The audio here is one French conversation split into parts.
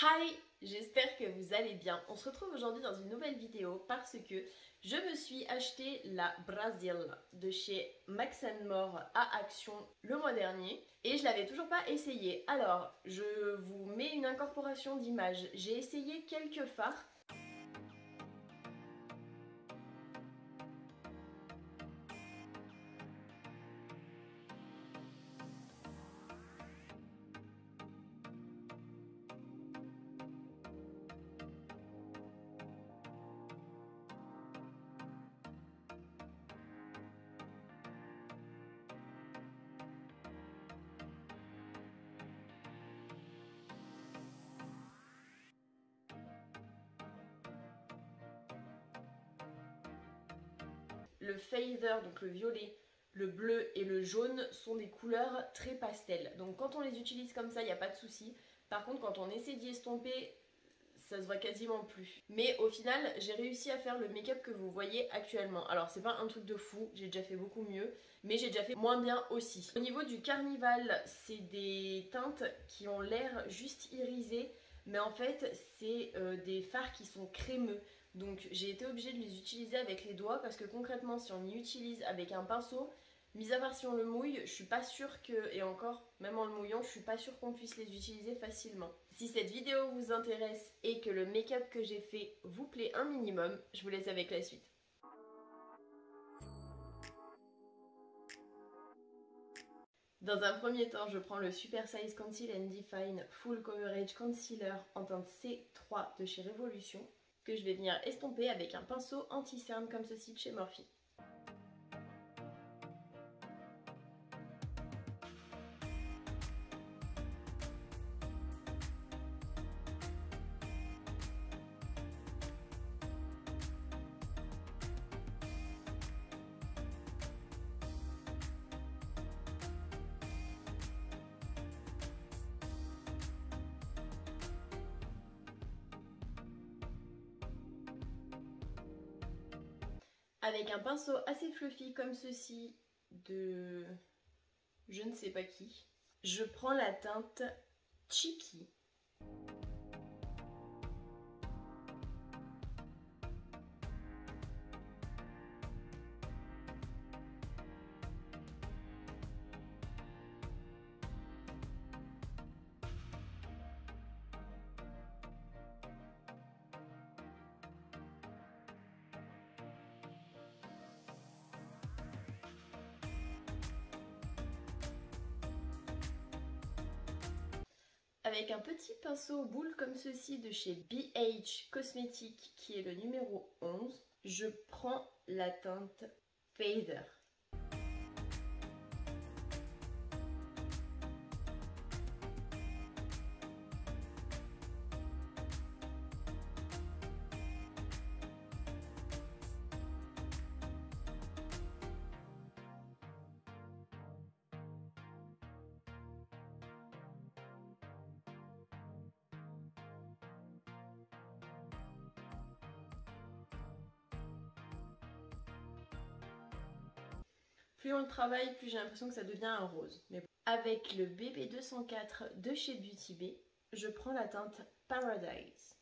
Hi, j'espère que vous allez bien. On se retrouve aujourd'hui dans une nouvelle vidéo parce que je me suis acheté la Brazil de chez Max More à Action le mois dernier et je l'avais toujours pas essayé. Alors, je vous mets une incorporation d'images. J'ai essayé quelques fards. Le fader, donc le violet, le bleu et le jaune sont des couleurs très pastel. Donc quand on les utilise comme ça, il n'y a pas de souci. Par contre, quand on essaie d'y estomper, ça se voit quasiment plus. Mais au final, j'ai réussi à faire le make-up que vous voyez actuellement. Alors c'est pas un truc de fou, j'ai déjà fait beaucoup mieux, mais j'ai déjà fait moins bien aussi. Au niveau du Carnival, c'est des teintes qui ont l'air juste irisées, mais en fait c'est des fards qui sont crémeux. Donc j'ai été obligée de les utiliser avec les doigts parce que concrètement si on y utilise avec un pinceau, mis à part si on le mouille, je suis pas sûre que, et encore, même en le mouillant, je suis pas sûre qu'on puisse les utiliser facilement. Si cette vidéo vous intéresse et que le make-up que j'ai fait vous plaît un minimum, je vous laisse avec la suite. Dans un premier temps, je prends le Super Size Conceal and Define Full Coverage Concealer en teinte C3 de chez Revolution, que je vais venir estomper avec un pinceau anti-cerne comme ceci de chez Morphe. Avec un pinceau assez fluffy comme ceci de je ne sais pas qui, je prends la teinte Cheeky. Avec un petit pinceau boule comme ceci de chez BH Cosmetics qui est le numéro 11, je prends la teinte Fader. Plus on le travaille, plus j'ai l'impression que ça devient un rose. Mais bon. Avec le BB204 de chez Beauty Bay, je prends la teinte Paradise.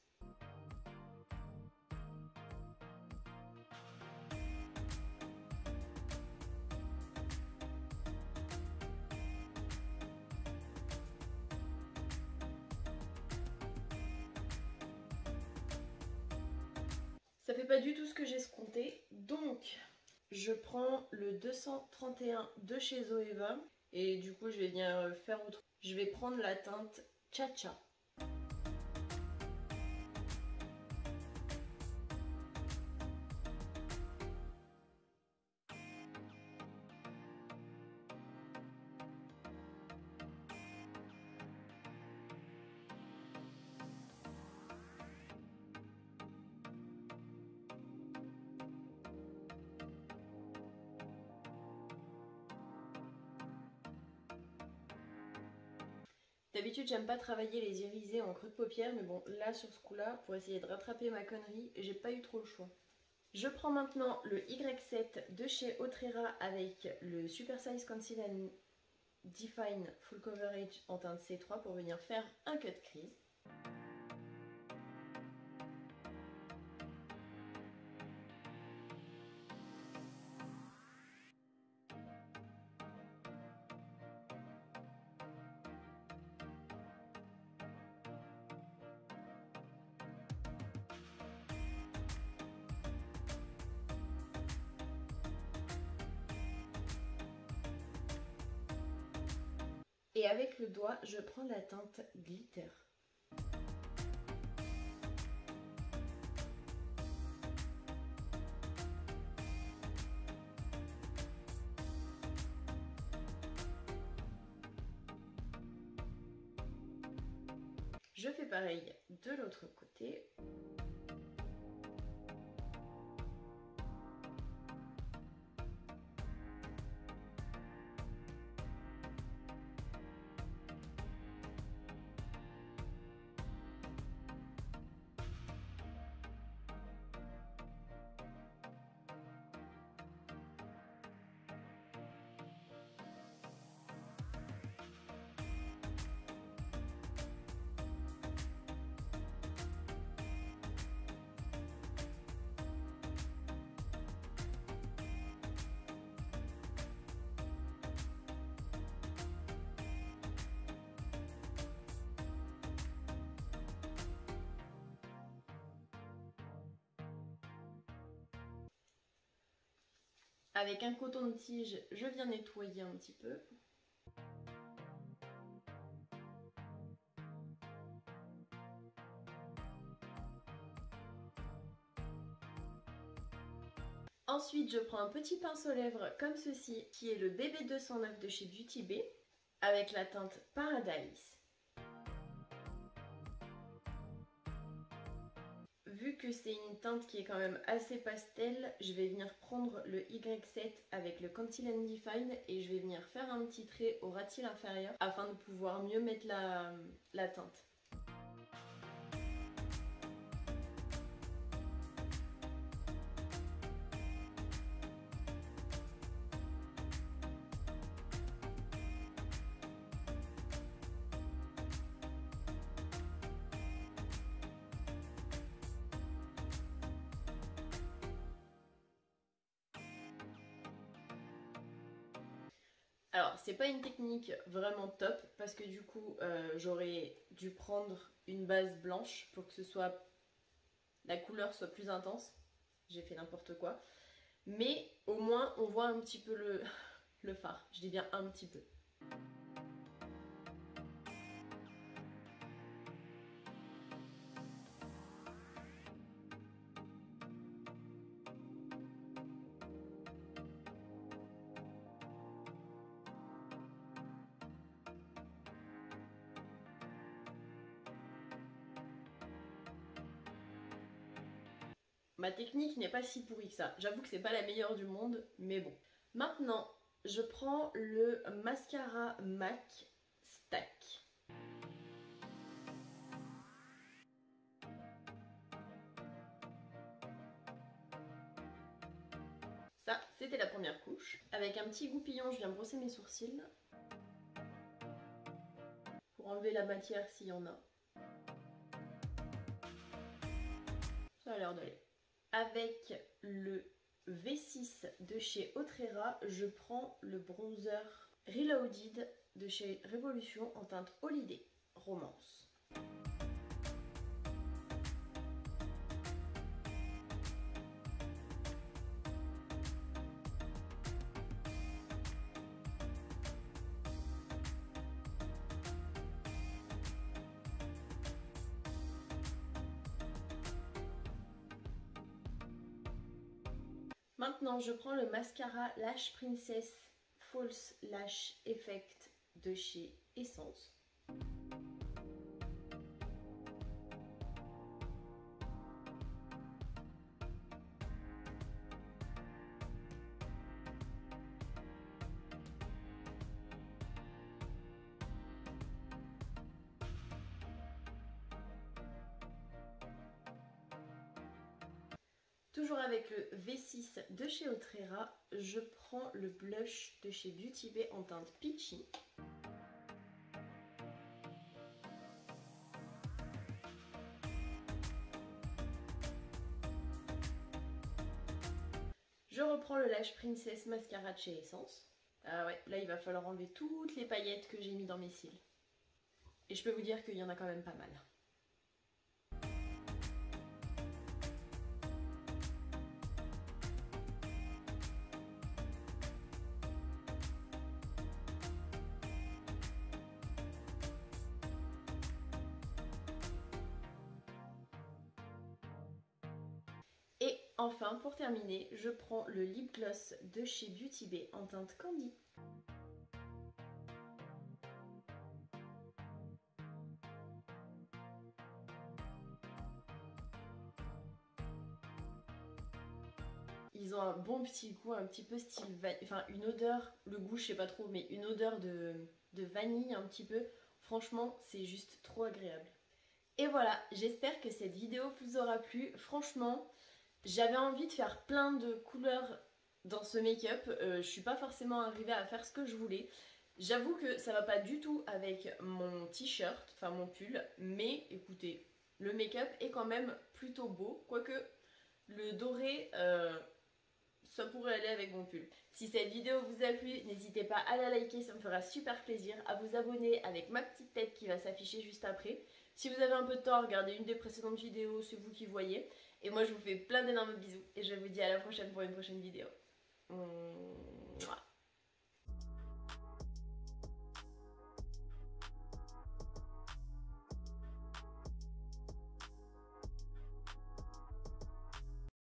Ça fait pas du tout ce que j'ai escompté, donc je prends le 231 de chez Zoeva et du coup je vais venir faire autre. Je vais prendre la teinte Cha-Cha. D'habitude j'aime pas travailler les irisés en creux de paupière, mais bon là sur ce coup là, pour essayer de rattraper ma connerie, j'ai pas eu trop le choix. Je prends maintenant le Y7 de chez Autrera avec le Super Size Conceal and Define Full Coverage en teinte C3 pour venir faire un cut crease. Et avec le doigt, je prends la teinte Glitter. Je fais pareil de l'autre côté. Avec un coton de tige, je viens nettoyer un petit peu. Ensuite, je prends un petit pinceau lèvres comme ceci, qui est le BB 209 de chez Beauty Bay, avec la teinte Paradise. Vu que c'est une teinte qui est quand même assez pastel, je vais venir prendre le Y7 avec le Conceal and Define et je vais venir faire un petit trait au ras de cils inférieur afin de pouvoir mieux mettre la teinte. Alors, c'est pas une technique vraiment top parce que du coup, j'aurais dû prendre une base blanche pour que la couleur soit plus intense. J'ai fait n'importe quoi. Mais au moins, on voit un petit peu le fard. Je dis bien un petit peu. Ma technique n'est pas si pourrie que ça. J'avoue que c'est pas la meilleure du monde, mais bon. Maintenant, je prends le mascara MAC Stack. Ça, c'était la première couche. Avec un petit goupillon, je viens brosser mes sourcils. Pour enlever la matière s'il y en a. Ça a l'air d'aller. Avec le V6 de chez Autrera, je prends le bronzer Reloaded de chez Révolution en teinte Holiday Romance. Maintenant, je prends le mascara Lash Princess False Lash Effect de chez Essence. Toujours avec le V6 de chez Autrera, je prends le blush de chez Beauty Bay en teinte Peachy. Je reprends le Lash Princess Mascara de chez Essence. Ah ouais, là il va falloir enlever toutes les paillettes que j'ai mis dans mes cils. Et je peux vous dire qu'il y en a quand même pas mal. enfin, pour terminer, je prends le lip gloss de chez Beauty Bay en teinte Candy. Ils ont un bon petit goût, un petit peu style enfin une odeur, le goût je sais pas trop, mais une odeur de vanille un petit peu. Franchement, c'est juste trop agréable. Et voilà, j'espère que cette vidéo vous aura plu. Franchement, j'avais envie de faire plein de couleurs dans ce make-up. Je suis pas forcément arrivée à faire ce que je voulais. J'avoue que ça va pas du tout avec mon t-shirt, enfin mon pull, mais écoutez, le make-up est quand même plutôt beau, quoique le doré, ça pourrait aller avec mon pull. Si cette vidéo vous a plu, n'hésitez pas à la liker, ça me fera super plaisir, à vous abonner avec ma petite tête qui va s'afficher juste après. Si vous avez un peu de temps, regardez une des précédentes vidéos, c'est vous qui voyez. Et moi je vous fais plein d'énormes bisous et je vous dis à la prochaine pour une prochaine vidéo. Mouah.